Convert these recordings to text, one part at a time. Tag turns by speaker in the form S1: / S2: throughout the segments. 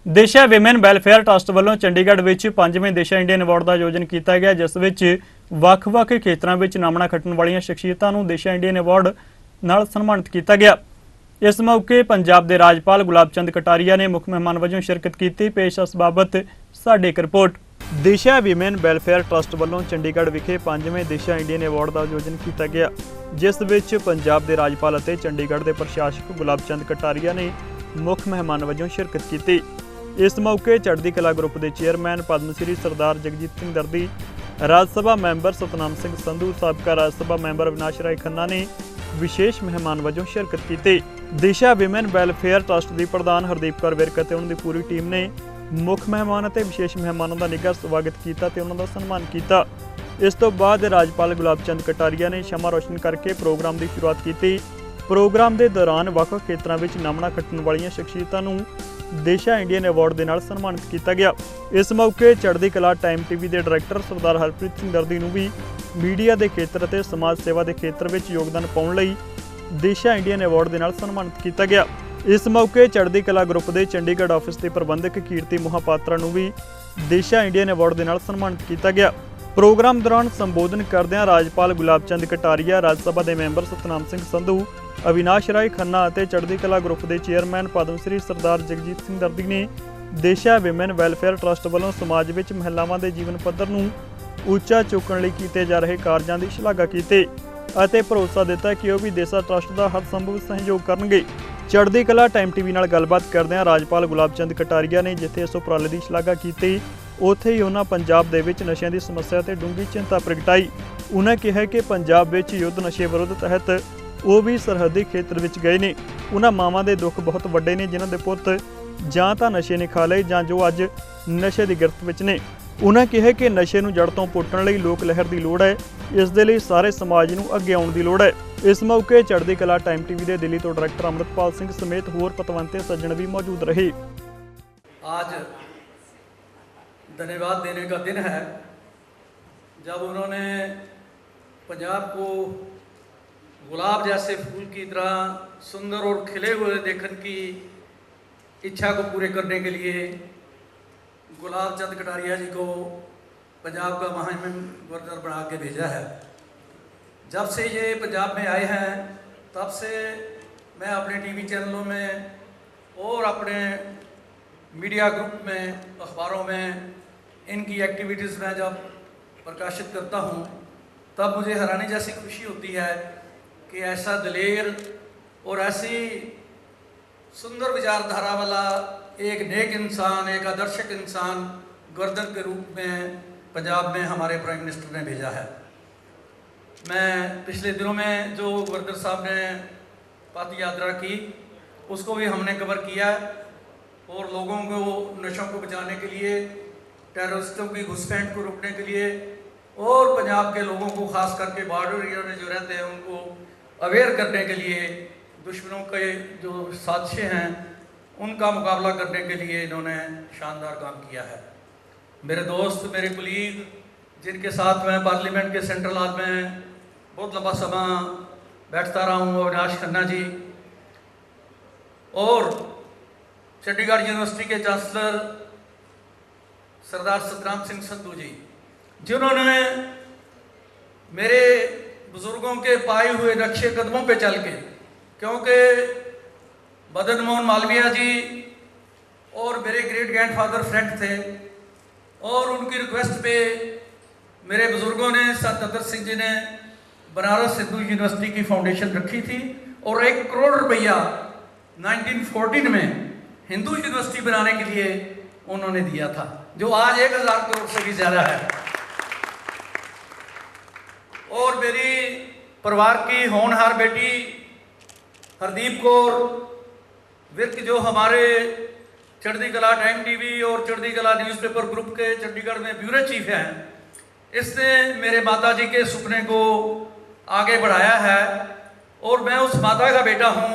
S1: दिशा women welfare trust ਵੱਲੋਂ ਚੰਡੀਗੜ੍ਹ ਵਿੱਚ 5ਵੇਂ ਦਿਸ਼ਾ ਇੰਡੀਅਨ ਅਵਾਰਡ ਦਾ ਆਯੋਜਨ ਕੀਤਾ ਗਿਆ, ਜਿਸ ਵਿੱਚ ਵੱਖ-ਵੱਖ ਖੇਤਰਾਂ ਵਿੱਚ ਨਾਮਣਾ ਖੱਟਣ ਵਾਲੀਆਂ ਸ਼ਖਸੀਅਤਾਂ ਨੂੰ ਦਿਸ਼ਾ ਇੰਡੀਅਨ ਅਵਾਰਡ ਨਾਲ ਸਨਮਾਨਿਤ ਕੀਤਾ ਗਿਆ। इस मौके पंजाब के राजपाल गुलाब चंद कटारिया ने मुख्य मेहमान वजों शिरकत की। पेश इस बाबत साडी एक रिपोर्ट। दिशा विमेन वैलफेयर ट्रस्ट ਵੱਲੋਂ चंडीगढ़ विखे 5वें दिशा इंडियन अवार्ड का आयोजन किया गया, जिस विच पंजाब के राजपाल और चंडीगढ़ के प्रशासक गुलाब चंद कटारिया ने मुख्य मेहमान वजों शिरकत की। इस मौके चढ़दी कला ग्रुप के चेयरमैन पद्मश्री सरदार जगजीत सिंह दर्दी, राज्य सभा मैंबर सतनाम सिंह संधू, साबका राज्य सभा मैंबर अविनाश राय खन्ना ने विशेष मेहमान वजों शिरकत की। दिशा विमेन वैलफेयर ट्रस्ट की प्रधान हरदीप कौर विरक और उन्होंने पूरी टीम ने मुख्य मेहमान और विशेष मेहमानों का निघा स्वागत किया और उन्होंने सन्मान किया। इस तो बाद राज्यपाल गुलाब चंद कटारिया ने शमा रोशन करके प्रोग्राम की शुरुआत की। प्रोग्राम के दौरान ਵੱਖ-ਵੱਖ खेत्रों में नामना खट्टण वाली शख्सियतों को दिशा इंडियन अवार्ड के नाल सन्मानित किया गया। इस मौके चढ़दी कला टाइम टीवी के डायरैक्टर सरदार हरप्रीत सिंह दर्दी को भी मीडिया के खेत्र और समाज सेवा के खेत्र में योगदान पाने लई दिशा इंडियन अवार्ड के नाल सन्मानित किया गया। इस मौके चढ़दी कला ग्रुप के चंडीगढ़ ऑफिस के प्रबंधक कीर्ति मोहापात्रा को भी दिशा इंडियन अवार्ड के नाल सन्मानित किया गया। प्रोग्राम दौरान संबोधन करदਿਆਂ राज्यपाल गुलाब चंद कटारिया, राज्यसभा के मैंबर सतनाम सिंह संधू, अविनाश राय खन्ना और चढ़दी कला ग्रुप के चेयरमैन पद्मश्री सरदार जगजीत सिंह दर्दी ने दिशा विमेन वैलफेयर ट्रस्ट ਵੱਲੋਂ समाज में महिलावां के जीवन पद्धर ਨੂੰ ਉੱਚਾ ਚੁੱਕਣ ਲਈ ਕੀਤੇ ਜਾ ਰਹੇ ਕਾਰਜਾਂ ਦੀ ਸ਼ਲਾਘਾ ਕੀਤੀ ਅਤੇ ਭਰੋਸਾ ਦਿੱਤਾ ਕਿ ਉਹ ਵੀ ਦਿਸ਼ਾ ਟਰਸਟ ਦਾ ਹਰ ਸੰਭਵ ਸਹਿਯੋਗ ਕਰਨਗੇ। ਚੜ੍ਹਦੀ ਕਲਾ ਟਾਈਮ ਟੀਵੀ ਨਾਲ ਗੱਲਬਾਤ ਕਰਦਿਆਂ ਰਾਜਪਾਲ ਗੁਲਾਬ ਚੰਦ ਕਟਾਰੀਆ ਨੇ ਜਿੱਥੇ ਇਸ ਉਪਰਾਲੇ ਦੀ ਸ਼ਲਾਘਾ ਕੀਤੀ, ਉੱਥੇ ਹੀ ਉਹਨਾਂ ਪੰਜਾਬ ਦੇ ਵਿੱਚ ਨਸ਼ਿਆਂ ਦੀ ਸਮੱਸਿਆ ਤੇ ਡੂੰਘੀ ਚਿੰਤਾ ਪ੍ਰਗਟਾਈ। ਉਹਨਾਂ ਕਿਹਾ ਕਿ ਪੰਜਾਬ ਵਿੱਚ ਯੁੱਧ ਨਸ਼ੇ ਵਿਰੁੱਧ ਤਹਿਤ ਉਹ ਵੀ ਸਰਹੱਦੀ ਖੇਤਰ ਵਿੱਚ ਗਏ ਨੇ। ਉਹਨਾਂ ਮਾਵਾਂ ਦੇ ਦੁੱਖ ਬਹੁਤ ਵੱਡੇ ਨੇ ਜਿਨ੍ਹਾਂ ਦੇ ਪੁੱਤ ਜਾਂ ਤਾਂ ਨਸ਼ੇ ਨੇ ਖਾ ਲਏ ਜਾਂ ਜੋ ਅੱਜ ਨਸ਼ੇ ਦੀ ਗਿਰਫਤ ਵਿੱਚ ਨੇ। उन्होंने कहा कि नशे नूं जड़ तो पुट्टण लई लोक लहर की लोड़ है, इस दे लई सारे समाज नूं अगे आउण दी लोड़ है। इस मौके चढ़दी कला टाइम टीवी के दिल्ली तो डायरैक्टर अमृतपाल सिंह समेत होर पतवंते सज्जण भी मौजूद रहे।
S2: आज धन्यवाद देने का दिन है जब उन्होंने पंजाब को गुलाब जैसे फूल की तरह सुंदर और खिले हुए देखने की इच्छा को पूरे करने के लिए गुलाब चंद कटारिया जी को पंजाब का महामहिम गवर्नर बना के भेजा है। जब से ये पंजाब में आए हैं तब से मैं अपने टीवी चैनलों में और अपने मीडिया ग्रुप में, अखबारों में इनकी एक्टिविटीज़ में जब प्रकाशित करता हूँ तब मुझे हैरानी जैसी खुशी होती है कि ऐसा दिलेर और ऐसी सुंदर विचारधारा वाला एक नेक इंसान, एक आदर्शक इंसान गवर्नर के रूप में पंजाब में हमारे प्राइम मिनिस्टर ने भेजा है। मैं पिछले दिनों में जो गवर्नर साहब ने पद यात्रा की उसको भी हमने कवर किया और लोगों को नशों को बचाने के लिए, टेररिस्टों की घुसपैठ को रोकने के लिए और पंजाब के लोगों को खास करके बॉर्डर एरिया में जो रहते हैं उनको अवेयर करने के लिए, दुश्मनों के जो साजिशें हैं उनका मुकाबला करने के लिए इन्होंने शानदार काम किया है। मेरे दोस्त, मेरे कुलीग जिनके साथ मैं पार्लियामेंट के सेंट्रल हॉल में बहुत लंबा समय बैठता रहा हूँ, अविनाश खन्ना जी और चंडीगढ़ यूनिवर्सिटी के चांसलर सरदार सतनाम सिंह संधू जी, जिन्होंने मेरे बुज़ुर्गों के पाए हुए नक्शे कदमों पे चल के, क्योंकि मदन मोहन मालवीय जी और मेरे ग्रेट ग्रैंडफादर फ्रेंड थे और उनकी रिक्वेस्ट पे मेरे बुज़ुर्गों ने, संत अतर सिंह जी ने बनारस हिंदू यूनिवर्सिटी की फाउंडेशन रखी थी और 1 करोड़ रुपया 1914 में हिंदू यूनिवर्सिटी बनाने के लिए उन्होंने दिया था, जो आज 1000 करोड़ से भी ज़्यादा है। और मेरी परिवार की होनहार बेटी हरदीप कौर विर्क, जो हमारे चढ़दी कला टाइम टीवी और चढ़दी कला न्यूज़पेपर ग्रुप के चंडीगढ़ में ब्यूरो चीफ हैं, इसने मेरे माता जी के सुपने को आगे बढ़ाया है और मैं उस माता का बेटा हूँ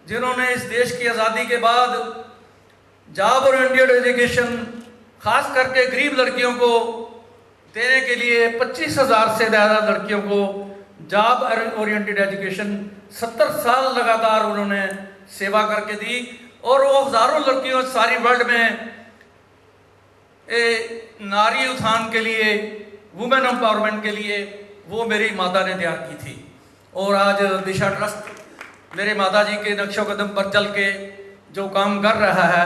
S2: जिन्होंने इस देश की आज़ादी के बाद जॉब ओरिएंटेड एजुकेशन खास करके गरीब लड़कियों को देने के लिए 25,000 से ज़्यादा लड़कियों को जॉब ओरिएंटेड एजुकेशन 70 साल लगातार उन्होंने सेवा करके दी और वो हज़ारों लड़कियों सारी वर्ल्ड में नारी उत्थान के लिए, वुमेन एम्पावरमेंट के लिए वो मेरी माता ने तैयार की थी। और आज दिशा ट्रस्ट मेरे माता जी के नक्शो कदम पर चल के जो काम कर रहा है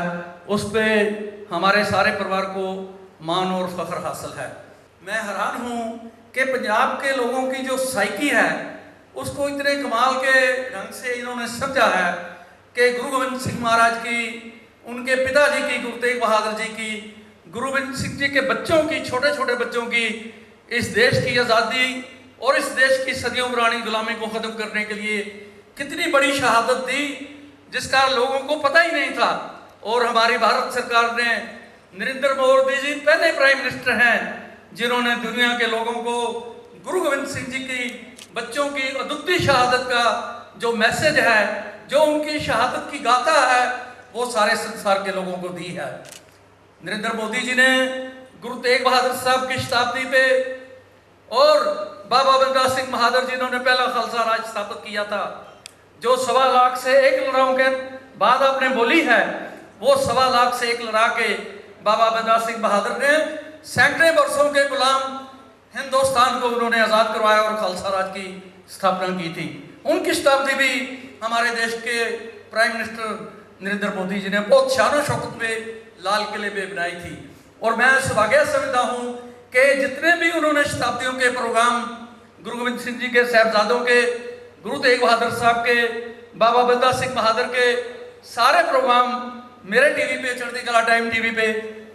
S2: उस पर हमारे सारे परिवार को मान और फख्र हासिल है। मैं हैरान हूँ कि पंजाब के लोगों की जो साइकी है उसको इतने कमाल के ढंग से इन्होंने समझा है कि गुरु गोविंद सिंह महाराज की, उनके पिताजी की, गुरु तेग बहादुर जी की, गुरु गोविंद सिंह जी के बच्चों की, छोटे छोटे बच्चों की इस देश की आज़ादी और इस देश की सदियों पुरानी गुलामी को ख़त्म करने के लिए कितनी बड़ी शहादत दी, जिसका लोगों को पता ही नहीं था। और हमारी भारत सरकार ने, नरेंद्र मोदी जी पहले प्राइम मिनिस्टर हैं जिन्होंने दुनिया के लोगों को गुरु गोविंद सिंह जी की बच्चों की अद्वितीय शहादत का जो मैसेज है, जो उनकी शहादत की गाथा है, वो सारे संसार के लोगों को दी है। नरेंद्र मोदी जी ने गुरु तेग बहादुर साहब की शताब्दी पे और बाबा बंदा सिंह बहादुर जिन्होंने पहला खालसा राज स्थापित किया था, जो 1.25 लाख से 1 लड़ाओं के बाद आपने बोली है, वो 1.25 लाख से 1 लड़ा के बाबा बंदा सिंह बहादुर ने सैकड़ों वर्षों के गुलाम हिंदुस्तान को उन्होंने आज़ाद करवाया और खालसा राज की स्थापना की थी। उनकी शताब्दी भी हमारे देश के प्राइम मिनिस्टर नरेंद्र मोदी जी ने बहुत शान शौकत पे लाल किले पे बनाई थी। और मैं सौभाग्य समझता हूँ कि जितने भी उन्होंने शताब्दियों के प्रोग्राम गुरु गोविंद सिंह जी के साहबजादों के, गुरु तेग बहादुर साहब के, बाबा बंदा सिंह बहादुर के सारे प्रोग्राम मेरे टीवी पे, चढ़ती कला टाइम टीवी पे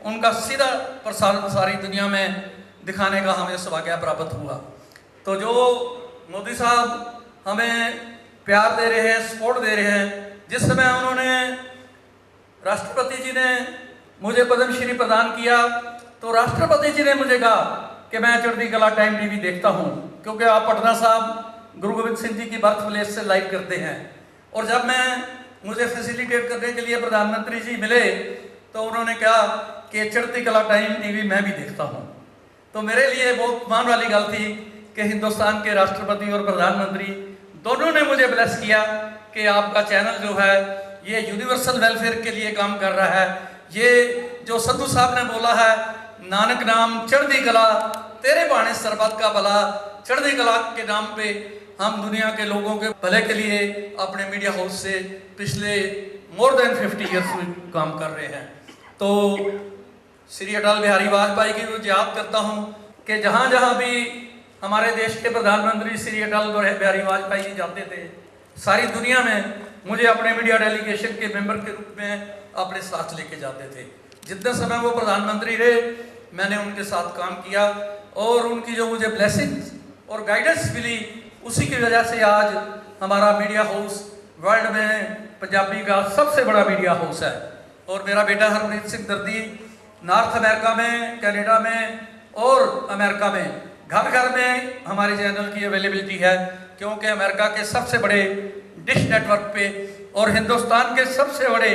S2: उनका सीधा प्रसारण सारी दुनिया में दिखाने का हमें सौभाग्य प्राप्त हुआ। तो जो मोदी साहब हमें प्यार दे रहे हैं, सपोर्ट दे रहे हैं, जिस समय उन्होंने, राष्ट्रपति जी ने मुझे पद्मश्री प्रदान किया तो राष्ट्रपति जी ने मुझे कहा कि मैं चढ़ती कला टाइम टीवी देखता हूँ क्योंकि आप पटना साहब गुरु गोविंद सिंह जी की बर्थ प्लेस से लाइव करते हैं। और जब मुझे फैसिलिटेट करने के लिए प्रधानमंत्री जी मिले तो उन्होंने कहा कि चढ़ती कला टाइम टीवी मैं भी देखता हूँ। तो मेरे लिए बहुत मान वाली गल थी कि हिंदुस्तान के राष्ट्रपति और प्रधानमंत्री दोनों ने मुझे ब्लेस किया कि आपका चैनल जो है ये यूनिवर्सल वेलफेयर के लिए काम कर रहा है। ये जो संधू साहब ने बोला है, नानक नाम चढ़ती कला, तेरे बाणे सरबत का भला, चढ़ती कला के नाम पे हम दुनिया के लोगों के भले के लिए अपने मीडिया हाउस से पिछले मोर देन 50 ईयर्स में काम कर रहे हैं। तो श्री अटल बिहारी वाजपेयी की मुझे याद करता हूँ कि जहाँ जहाँ भी हमारे देश के प्रधानमंत्री श्री अटल बिहारी वाजपेयी जी जाते थे, सारी दुनिया में मुझे अपने मीडिया डेलीगेशन के मेंबर के रूप में अपने साथ लेके जाते थे। जितने समय वो प्रधानमंत्री रहे मैंने उनके साथ काम किया और उनकी जो मुझे ब्लेसिंग्स और गाइडेंस मिली उसी की वजह से आज हमारा मीडिया हाउस वर्ल्ड में पंजाबी का सबसे बड़ा मीडिया हाउस है। और मेरा बेटा हरप्रीत सिंह दर्दी नॉर्थ अमेरिका में, कनाडा में और अमेरिका में घर घर में हमारे चैनल की अवेलेबिलिटी है, क्योंकि अमेरिका के सबसे बड़े डिश नेटवर्क पे और हिंदुस्तान के सबसे बड़े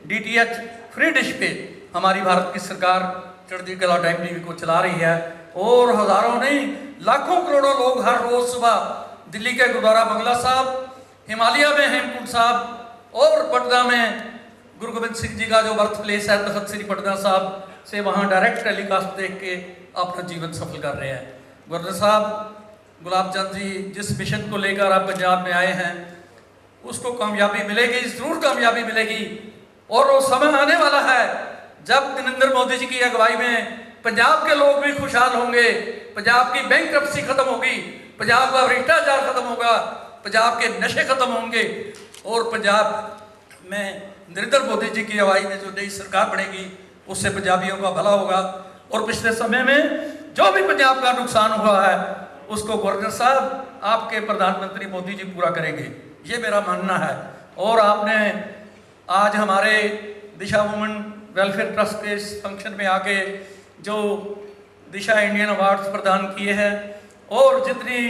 S2: DTH फ्री डिश पे हमारी भारत की सरकार चढ़ती कला टाइम टीवी को चला रही है। और हज़ारों नहीं लाखों करोड़ों लोग हर रोज़ सुबह दिल्ली के गुरुद्वारा बंगला साहब, हिमालय में हेमकुंड साहब और पटना में गुरु गोविंद सिंह जी का जो बर्थ प्लेस है तखत श्री पटना साहब से वहाँ डायरेक्ट टेलीकास्ट देख के अपना जीवन सफल कर रहे हैं। गवर्नर साहब गुलाब चंद जी जिस मिशन को लेकर आप पंजाब में आए हैं उसको कामयाबी मिलेगी, ज़रूर कामयाबी मिलेगी। और वो समय आने वाला है जब नरेंद्र मोदी जी की अगुवाई में पंजाब के लोग भी खुशहाल होंगे, पंजाब की बैंकरप्सी खत्म होगी, पंजाब का भ्रष्टाचार खत्म होगा, पंजाब के नशे खत्म होंगे और पंजाब में नरेंद्र मोदी जी की अगुवाई में जो नई सरकार बनेगी उससे पंजाबियों का भला होगा। और पिछले समय में जो भी पंजाब का नुकसान हुआ है उसको गवर्नर साहब आपके प्रधानमंत्री मोदी जी पूरा करेंगे, ये मेरा मानना है। और आपने आज हमारे दिशा वुमेन वेलफेयर ट्रस्ट के इस फंक्शन में आके जो दिशा इंडियन अवार्ड्स प्रदान किए हैं और जितनी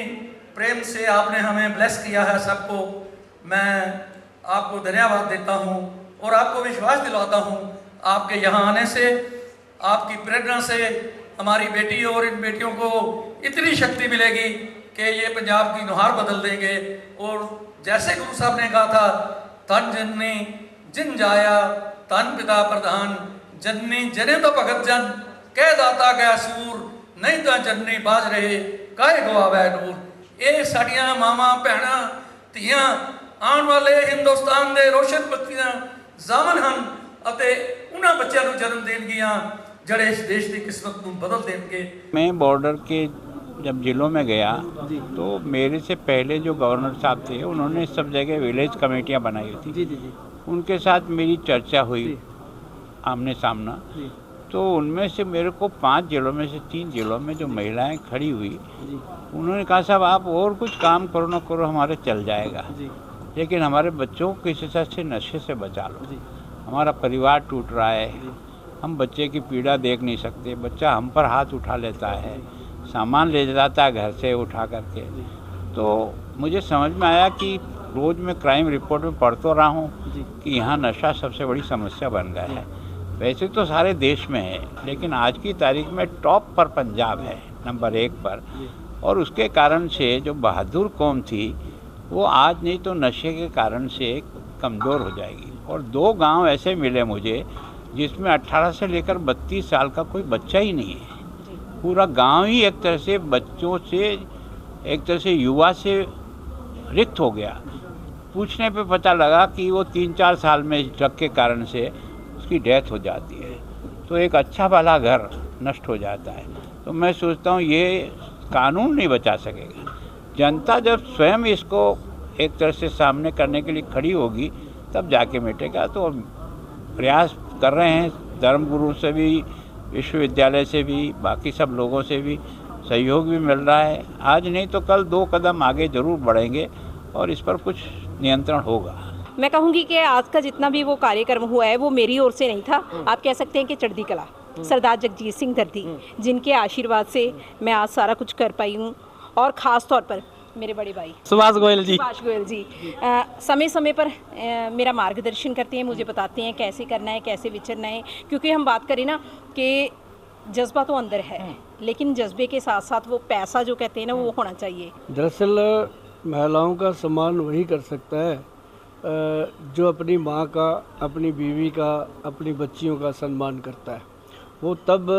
S2: प्रेम से आपने हमें ब्लेस किया है, सबको मैं आपको धन्यवाद देता हूँ और आपको विश्वास दिलाता हूँ आपके यहाँ आने से, आपकी प्रेरणा से हमारी बेटी और इन बेटियों को इतनी शक्ति मिलेगी कि ये पंजाब की नुहार बदल देंगे। और जैसे गुरु साहब ने कहा था, तन जननी जिन जाया तन पिता प्रधान जननी जने तो भगत जन कह दाता गया सूर नहीं तो जननी बाज रहे काहे गवावै नूर। ਇਹ ਸਾਡੀਆਂ ਮਾਵਾਂ ਭੈਣਾਂ ਧੀਆਂ ਆਉਣ ਵਾਲੇ ਹਿੰਦੁਸਤਾਨ ਦੇ ਰੋਸ਼ਨ ਬੱਤੀਆਂ ਜ਼ਾਮਨ ਹਨ ਅਤੇ ਉਹਨਾਂ ਬੱਚਿਆਂ ਨੂੰ ਜਨਮ ਦੇਣਗੀਆਂ ਜਿਹੜੇ ਇਸ ਦੇਸ਼ ਦੀ ਕਿਸਮਤ ਨੂੰ ਬਦਲ ਦੇਣਗੇ।
S3: मैं बॉर्डर के जब जिलों में गया तो मेरे से पहले जो गवर्नर साहब थे उन्होंने सब जगह विलेज कमेटियां बनाई थी। उनके साथ मेरी चर्चा हुई आमने सामना। तो उनमें से मेरे को 5 जिलों में से 3 जिलों में जो महिलाएं खड़ी हुई उन्होंने कहा साहब आप और कुछ काम करो ना करो हमारे चल जाएगा, लेकिन हमारे बच्चों को किसी तरह से नशे से बचा लो। हमारा परिवार टूट रहा है, हम बच्चे की पीड़ा देख नहीं सकते, बच्चा हम पर हाथ उठा लेता है, सामान ले जाता है घर से उठा करके। तो मुझे समझ में आया कि रोज़ मैं क्राइम रिपोर्ट में पढ़ तो रहा हूँ कि यहाँ नशा सबसे बड़ी समस्या बन गया है। वैसे तो सारे देश में है, लेकिन आज की तारीख में टॉप पर पंजाब है, नंबर 1 पर। और उसके कारण से जो बहादुर कौम थी वो आज नहीं तो नशे के कारण से कमज़ोर हो जाएगी। और 2 गांव ऐसे मिले मुझे जिसमें 18 से लेकर 32 साल का कोई बच्चा ही नहीं है। पूरा गांव ही एक तरह से बच्चों से, एक तरह से युवा से रिक्त हो गया। पूछने पे पता लगा कि वो 3-4 साल में इस ड्रग के कारण से उसकी डेथ हो जाती है। तो एक अच्छा वाला घर नष्ट हो जाता है। तो मैं सोचता हूँ ये कानून नहीं बचा सकेगा। जनता जब स्वयं इसको एक तरह से सामने करने के लिए खड़ी होगी तब जाके मिटेगा। तो प्रयास कर रहे हैं, धर्मगुरु से भी, विश्वविद्यालय से भी, बाकी सब लोगों से भी सहयोग भी मिल रहा है। आज नहीं तो कल 2 कदम आगे ज़रूर बढ़ेंगे और इस पर कुछ नियंत्रण होगा।
S4: मैं कहूँगी कि आज का जितना भी वो कार्यक्रम हुआ है वो मेरी ओर से नहीं था। आप कह सकते हैं कि चढ़ती कला सरदार जगजीत सिंह दर्दी जिनके आशीर्वाद से मैं आज सारा कुछ कर पाई हूँ। और ख़ास तौर पर मेरे बड़े भाई
S5: सुभाष गोयल जी
S4: समय समय पर मेरा मार्गदर्शन करते हैं, मुझे बताते हैं कैसे करना है, कैसे विचरना है। क्योंकि हम बात करें ना कि जज्बा तो अंदर है, लेकिन जज्बे के साथ साथ वो पैसा जो कहते हैं ना वो होना चाहिए।
S5: दरअसल महिलाओं का सम्मान वही कर सकता है जो अपनी माँ का, अपनी बीवी का, अपनी बच्चियों का सम्मान करता है। वो तब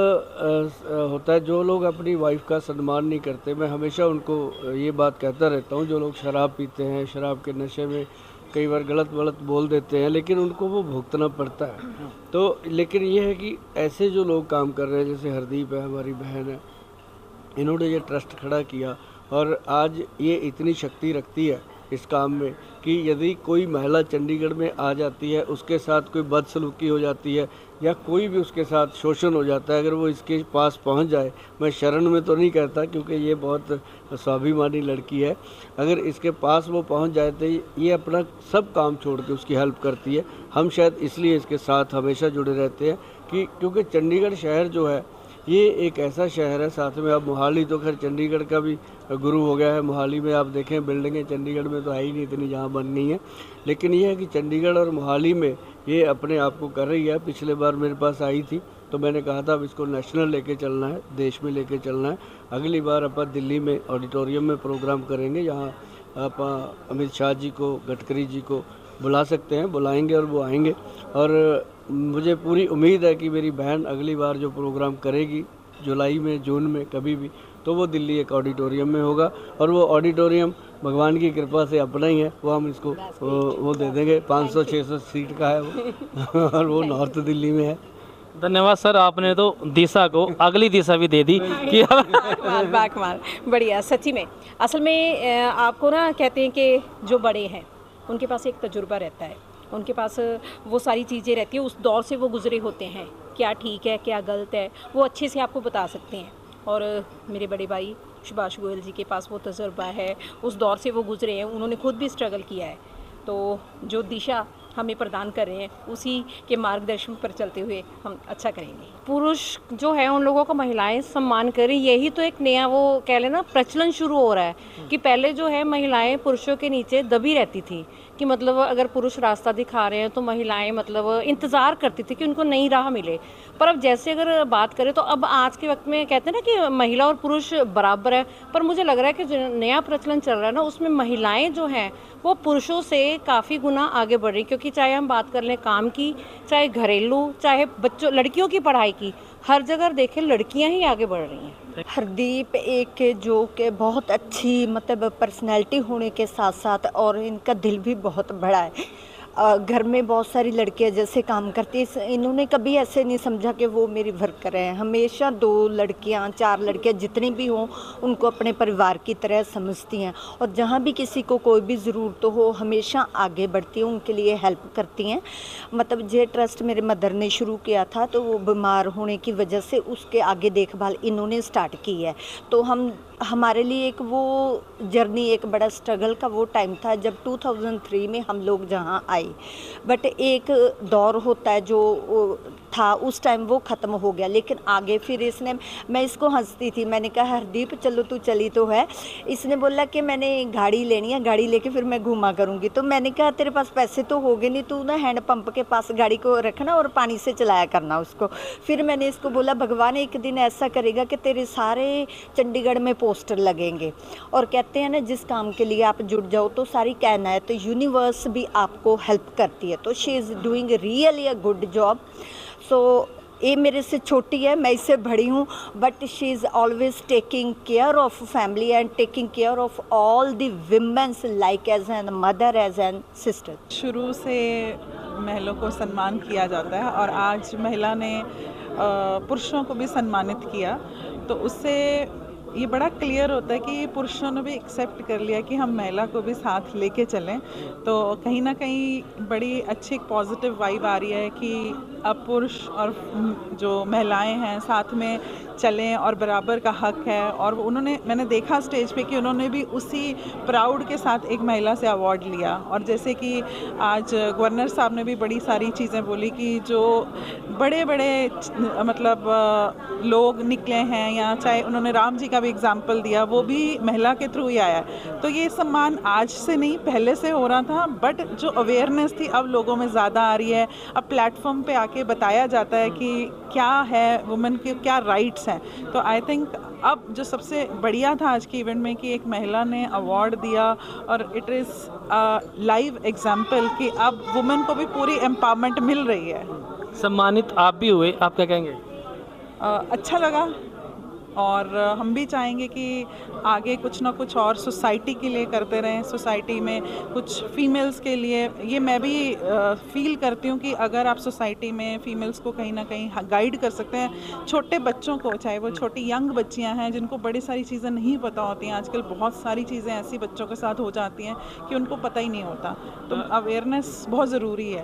S5: होता है जो लोग अपनी वाइफ का सम्मान नहीं करते। मैं हमेशा उनको ये बात कहता रहता हूँ, जो लोग शराब पीते हैं, शराब के नशे में कई बार गलत बोल देते हैं, लेकिन उनको वो भुगतना पड़ता है। तो लेकिन ये है कि ऐसे जो लोग काम कर रहे हैं, जैसे हरदीप है, हमारी बहन है, इन्होंने ये ट्रस्ट खड़ा किया और आज ये इतनी शक्ति रखती है इस काम में कि यदि कोई महिला चंडीगढ़ में आ जाती है, उसके साथ कोई बदसलूकी हो जाती है या कोई भी उसके साथ शोषण हो जाता है, अगर वो इसके पास पहुंच जाए, मैं शरण में तो नहीं कहता क्योंकि ये बहुत स्वाभिमानी लड़की है, अगर इसके पास वो पहुंच जाए तो ये अपना सब काम छोड़ के उसकी हेल्प करती है। हम शायद इसलिए इसके साथ हमेशा जुड़े रहते हैं कि क्योंकि चंडीगढ़ शहर जो है ये एक ऐसा शहर है, साथ में अब मोहाली तो खैर चंडीगढ़ का भी गुरु हो गया है। मोहाली में आप देखें बिल्डिंगें चंडीगढ़ में तो है ही नहीं इतनी जहाँ बन गई हैं, लेकिन ये है कि चंडीगढ़ और मोहाली में ये अपने आप को कर रही है। पिछले बार मेरे पास आई थी तो मैंने कहा था अब इसको नेशनल लेके चलना है, देश में लेके चलना है। अगली बार अपन दिल्ली में ऑडिटोरियम में प्रोग्राम करेंगे, यहाँ आप अमित शाह जी को, गडकरी जी को बुला सकते हैं, बुलाएंगे और वो आएंगे। और मुझे पूरी उम्मीद है कि मेरी बहन अगली बार जो प्रोग्राम करेगी जुलाई में, जून में, कभी भी, तो वो दिल्ली एक ऑडिटोरियम में होगा। और वो ऑडिटोरियम भगवान की कृपा से अपना ही है, वो हम इसको वो दे देंगे। 500-600 सीट का है वो और वो नॉर्थ दिल्ली में है।
S6: धन्यवाद सर, आपने तो दिशा को अगली दिशा भी दे दी कि
S4: कमाल बढ़िया। सच्ची में असल में आपको ना कहते हैं कि जो बड़े हैं उनके पास एक तजुर्बा रहता है, उनके पास वो सारी चीज़ें रहती है, उस दौर से वो गुजरे होते हैं, क्या ठीक है क्या गलत है वो अच्छे से आपको बता सकते हैं। और मेरे बड़े भाई सुभाष गोयल जी के पास वो तजुर्बा है, उस दौर से वो गुजरे हैं, उन्होंने खुद भी स्ट्रगल किया है। तो जो दिशा हमें प्रदान कर रहे हैं उसी के मार्गदर्शन पर चलते हुए हम अच्छा करेंगे।
S7: पुरुष जो है उन लोगों को महिलाएं सम्मान करें, यही तो एक नया वो कह लेना प्रचलन शुरू हो रहा है कि पहले जो है महिलाएं पुरुषों के नीचे दबी रहती थी कि मतलब अगर पुरुष रास्ता दिखा रहे हैं तो महिलाएं मतलब इंतज़ार करती थी कि उनको नई राह मिले। पर अब जैसे अगर बात करें तो अब आज के वक्त में कहते हैं ना कि महिला और पुरुष बराबर है, पर मुझे लग रहा है कि जो नया प्रचलन चल रहा है ना उसमें महिलाएं जो हैं वो पुरुषों से काफ़ी गुना आगे बढ़ रही, क्योंकि की चाहे हम बात कर लें काम की, चाहे घरेलू, चाहे बच्चों लड़कियों की पढ़ाई की, हर जगह देखें लड़कियां ही आगे बढ़ रही हैं।
S8: हरदीप एक जो कि बहुत अच्छी मतलब पर्सनैलिटी होने के साथ साथ और इनका दिल भी बहुत बड़ा है। घर में बहुत सारी लड़कियां जैसे काम करती हैं, इन्होंने कभी ऐसे नहीं समझा कि वो मेरी वर्कर हैं। हमेशा 2 लड़कियां 4 लड़कियां जितनी भी हों उनको अपने परिवार की तरह समझती हैं और जहाँ भी किसी को कोई भी ज़रूरत हो हमेशा आगे बढ़ती हैं, उनके लिए हेल्प करती हैं। मतलब ये ट्रस्ट मेरे मदर ने शुरू किया था, तो वो बीमार होने की वजह से उसके आगे देखभाल इन्होंने स्टार्ट की है। तो हमारे लिए एक वो जर्नी, एक बड़ा स्ट्रगल का वो टाइम था जब 2003 में हम लोग जहाँ आए। बट एक दौर होता है जो था, उस टाइम वो ख़त्म हो गया। लेकिन आगे फिर इसने, मैं इसको हंसती थी, मैंने कहा हरदीप चलो तू चली तो है। इसने बोला कि मैंने गाड़ी लेनी है, गाड़ी लेके फिर मैं घूमा करूँगी। तो मैंने कहा तेरे पास पैसे तो हो गए नहीं, तू ना हैंड पंप के पास गाड़ी को रखना और पानी से चलाया करना उसको। फिर मैंने इसको बोला भगवान एक दिन ऐसा करेगा कि तेरे सारे चंडीगढ़ में पोस्टर लगेंगे। और कहते हैं ना जिस काम के लिए आप जुड़ जाओ तो सारी कहना है, तो यूनिवर्स भी आपको हेल्प करती है। तो she is doing really a good job. So ये मेरे से छोटी है, मैं इससे बड़ी हूँ, but she is always taking care of family and taking care of all the womens like as an mother, as an sister.
S9: शुरू से महिलाओं को सम्मान किया जाता है और आज महिला ने पुरुषों को भी सम्मानित किया, तो उससे ये बड़ा क्लियर होता है कि पुरुषों ने भी एक्सेप्ट कर लिया कि हम महिला को भी साथ लेके चलें। तो कहीं ना कहीं बड़ी अच्छी एक पॉजिटिव वाइब आ रही है कि अब पुरुष और जो महिलाएं हैं साथ में चलें और बराबर का हक है। और उन्होंने, मैंने देखा स्टेज पे कि उन्होंने भी उसी प्राउड के साथ एक महिला से अवार्ड लिया। और जैसे कि आज गवर्नर साहब ने भी बड़ी सारी चीज़ें बोली कि जो बड़े बड़े मतलब लोग निकले हैं, या चाहे उन्होंने राम जी का भी एग्जाम्पल दिया, वो भी महिला के थ्रू ही आया है। तो ये सम्मान आज से नहीं पहले से हो रहा था, बट जो अवेयरनेस थी अब लोगों में ज़्यादा आ रही है। अब प्लेटफॉर्म पे आके बताया जाता है कि क्या है वुमेन के क्या राइट्स हैं। तो आई थिंक अब जो सबसे बढ़िया था आज के इवेंट में कि एक महिला ने अवार्ड दिया और इट इज़ लाइव एग्जाम्पल कि अब वुमेन को भी पूरी एम्पावरमेंट मिल रही है।
S6: सम्मानित आप भी हुए, आप क्या कहेंगे?
S9: अच्छा लगा और हम भी चाहेंगे कि आगे कुछ ना कुछ और सोसाइटी के लिए करते रहें। सोसाइटी में कुछ फीमेल्स के लिए, ये मैं भी फील करती हूँ कि अगर आप सोसाइटी में फीमेल्स को कहीं ना कहीं गाइड कर सकते हैं, छोटे बच्चों को, चाहे वो छोटी यंग बच्चियाँ हैं जिनको बड़ी सारी चीज़ें नहीं पता होती हैं। आजकल बहुत सारी चीज़ें ऐसी बच्चों के साथ हो जाती हैं कि उनको पता ही नहीं होता। तो अवेयरनेस बहुत ज़रूरी है।